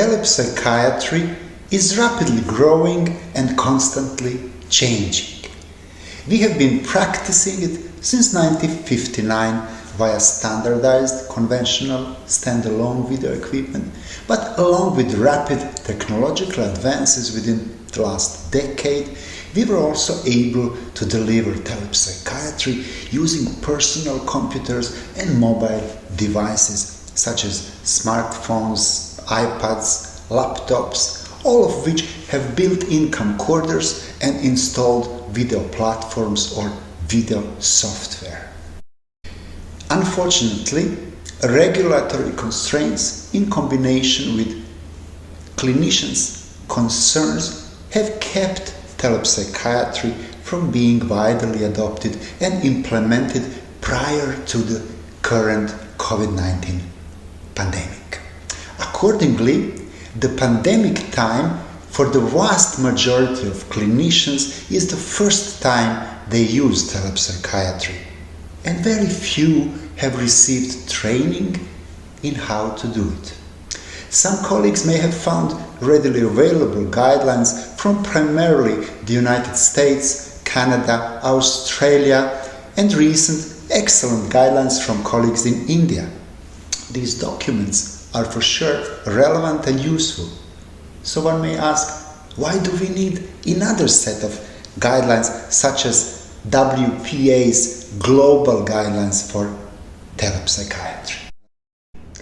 Telepsychiatry is rapidly growing and constantly changing. We have been practicing it since 1959 via standardized, conventional, standalone video equipment, but along with rapid technological advances within the last decade, we were also able to deliver telepsychiatry using personal computers and mobile devices such as smartphones, iPads, laptops, all of which have built-in camcorders and installed video platforms or video software. Unfortunately, regulatory constraints in combination with clinicians' concerns have kept telepsychiatry from being widely adopted and implemented prior to the current COVID-19 pandemic. Accordingly, the pandemic time for the vast majority of clinicians is the first time they use telepsychiatry, and very few have received training in how to do it. Some colleagues may have found readily available guidelines from primarily the United States, Canada, Australia, and recent excellent guidelines from colleagues in India. These documents are for sure relevant and useful. So one may ask, why do we need another set of guidelines such as WPA's global guidelines for telepsychiatry?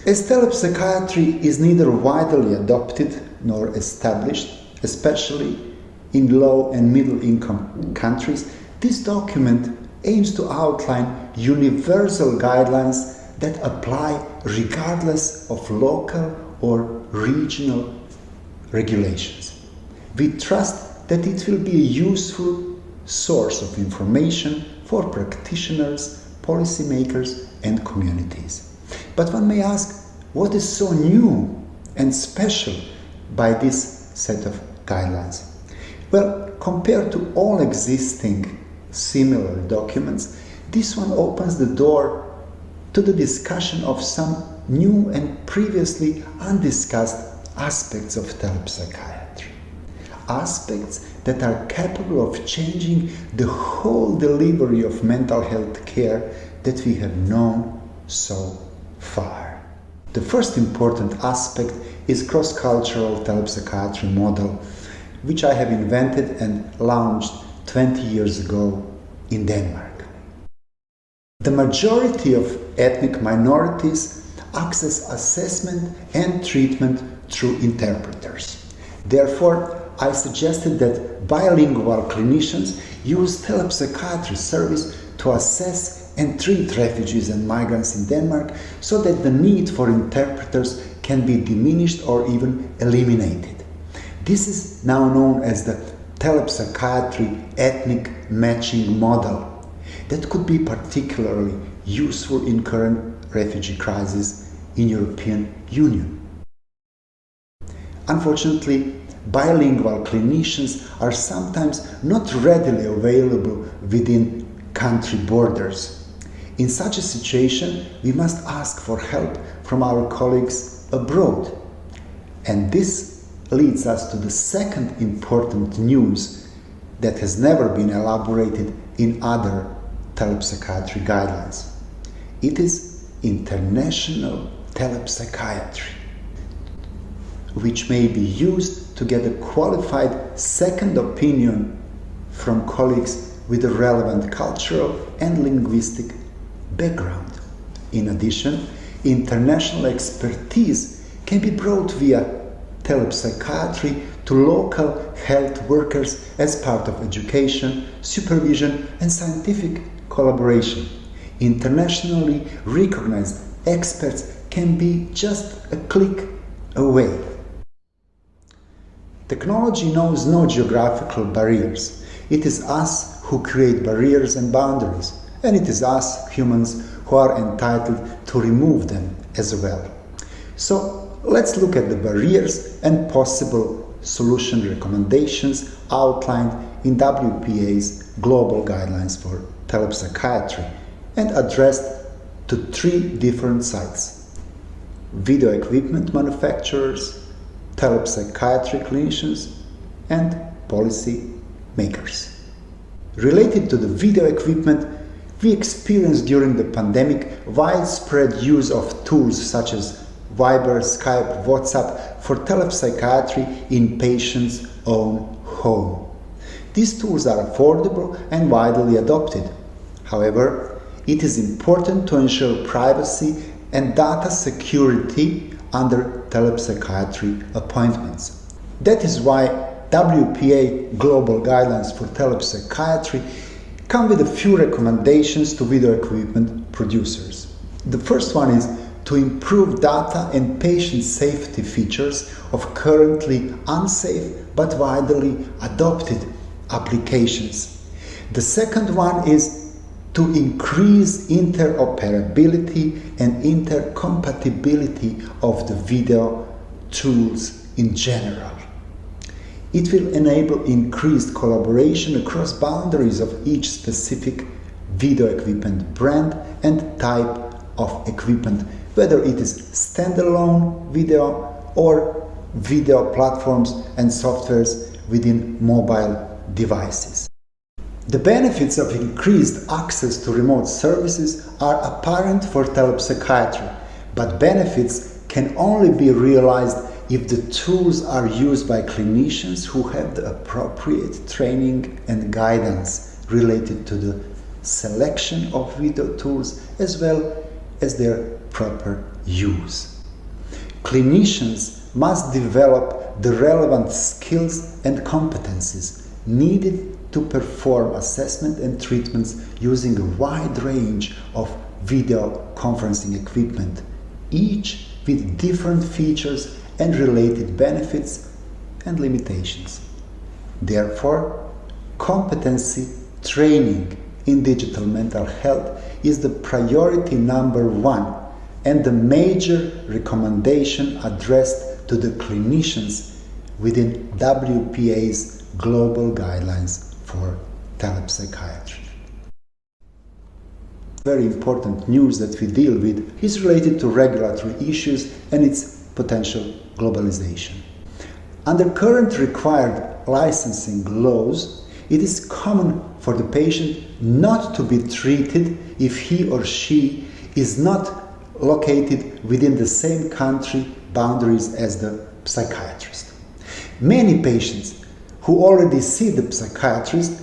As telepsychiatry is neither widely adopted nor established, especially in low and middle income countries, this document aims to outline universal guidelines that apply regardless of local or regional regulations. We trust that it will be a useful source of information for practitioners, policymakers, and communities. But one may ask, what is so new and special by this set of guidelines? Well, compared to all existing similar documents, this one opens the door to the discussion of some new and previously undiscussed aspects of telepsychiatry. Aspects that are capable of changing the whole delivery of mental health care that we have known so far. The first important aspect is cross-cultural telepsychiatry model, which I have invented and launched 20 years ago in Denmark. The majority of ethnic minorities access assessment and treatment through interpreters. Therefore, I suggested that bilingual clinicians use telepsychiatry service to assess and treat refugees and migrants in Denmark so that the need for interpreters can be diminished or even eliminated. This is now known as the telepsychiatry ethnic matching model that could be particularly useful in current refugee crisis in European Union. Unfortunately, bilingual clinicians are sometimes not readily available within country borders. In such a situation, we must ask for help from our colleagues abroad. And this leads us to the second important news that has never been elaborated in other telepsychiatry guidelines. It is international telepsychiatry, which may be used to get a qualified second opinion from colleagues with a relevant cultural and linguistic background. In addition, international expertise can be brought via telepsychiatry to local health workers as part of education, supervision, and scientific collaboration. Internationally recognized experts can be just a click away. Technology knows no geographical barriers. It is us who create barriers and boundaries, and it is us, humans, who are entitled to remove them as well. So let's look at the barriers and possible solution recommendations outlined in WPA's global guidelines for telepsychiatry and addressed to 3 different sites: video equipment manufacturers, telepsychiatry clinicians and policy makers. Related to the video equipment, we experienced during the pandemic widespread use of tools such as Viber, Skype, WhatsApp for telepsychiatry in patients' own home. These tools are affordable and widely adopted. However, it is important to ensure privacy and data security under telepsychiatry appointments. That is why WPA Global Guidelines for Telepsychiatry come with a few recommendations to video equipment producers. The first one is to improve data and patient safety features of currently unsafe but widely adopted applications. The second one is to increase interoperability and intercompatibility of the video tools in general. It will enable increased collaboration across boundaries of each specific video equipment brand and type of equipment, whether it is standalone video or video platforms and softwares within mobile devices. The benefits of increased access to remote services are apparent for telepsychiatry, but benefits can only be realized if the tools are used by clinicians who have the appropriate training and guidance related to the selection of video tools as well as their proper use. Clinicians must develop the relevant skills and competencies needed to perform assessment and treatments using a wide range of video conferencing equipment, each with different features and related benefits and limitations. Therefore, competency training in digital mental health is the priority number one and the major recommendation addressed to the clinicians within WPA's Global Guidelines for Telepsychiatry. Very important news that we deal with is related to regulatory issues and its potential globalization. Under current required licensing laws, it is common for the patient not to be treated if he or she is not located within the same country boundaries as the psychiatrist. Many patients who already see the psychiatrist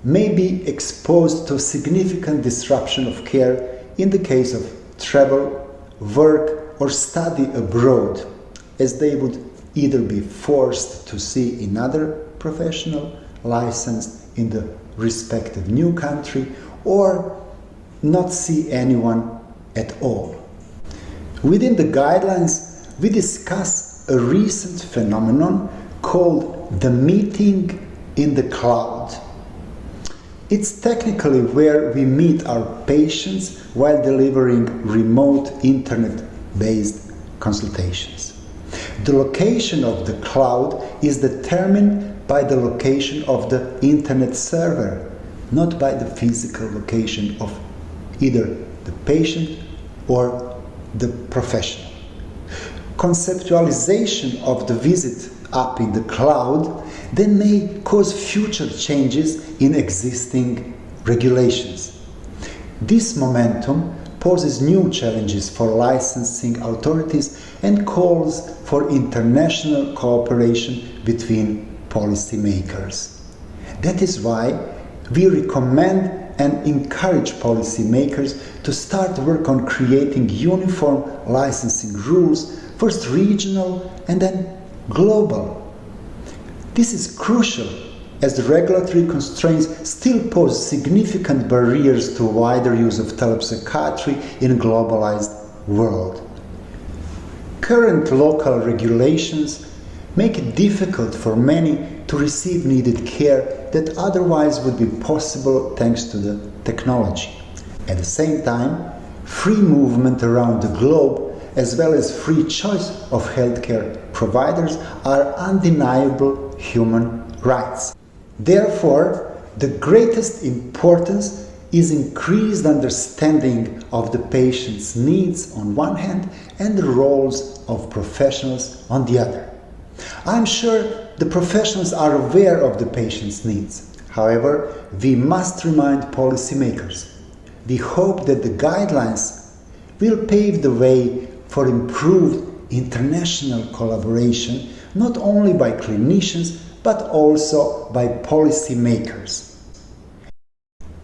may be exposed to significant disruption of care in the case of travel, work, or study abroad, as they would either be forced to see another professional licensed in the respective new country or not see anyone at all. Within the guidelines, we discuss a recent phenomenon called the meeting in the cloud. It's technically where we meet our patients while delivering remote internet-based consultations. The location of the cloud is determined by the location of the internet server, not by the physical location of either the patient or the professional. Conceptualization of the visit up in the cloud then may cause future changes in existing regulations. This momentum poses new challenges for licensing authorities and calls for international cooperation between policymakers. That is why we recommend and encourage policymakers to start work on creating uniform licensing rules, first regional and then global. This is crucial as the regulatory constraints still pose significant barriers to wider use of telepsychiatry in a globalized world. Current local regulations make it difficult for many to receive needed care that otherwise would be possible thanks to the technology. At the same time, free movement around the globe as well as free choice of healthcare providers are undeniable human rights. Therefore, the greatest importance is increased understanding of the patient's needs on one hand and the roles of professionals on the other. I'm sure the professionals are aware of the patient's needs. However, we must remind policymakers. We hope that the guidelines will pave the way for improved international collaboration, not only by clinicians but also by policymakers.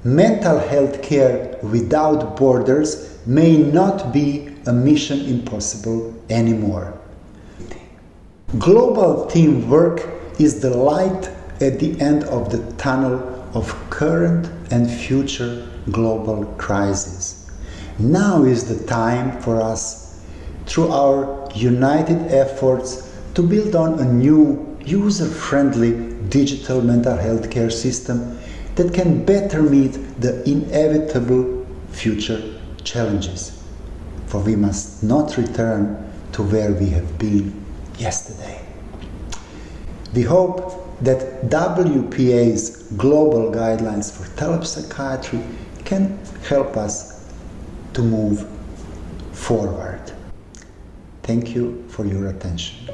Mental health care without borders may not be a mission impossible anymore. Global teamwork is the light at the end of the tunnel of current and future global crises. Now is the time for us, through our united efforts, to build on a new, user-friendly digital mental health care system that can better meet the inevitable future challenges. For we must not return to where we have been yesterday. We hope that WPA's global guidelines for telepsychiatry can help us to move forward. Thank you for your attention.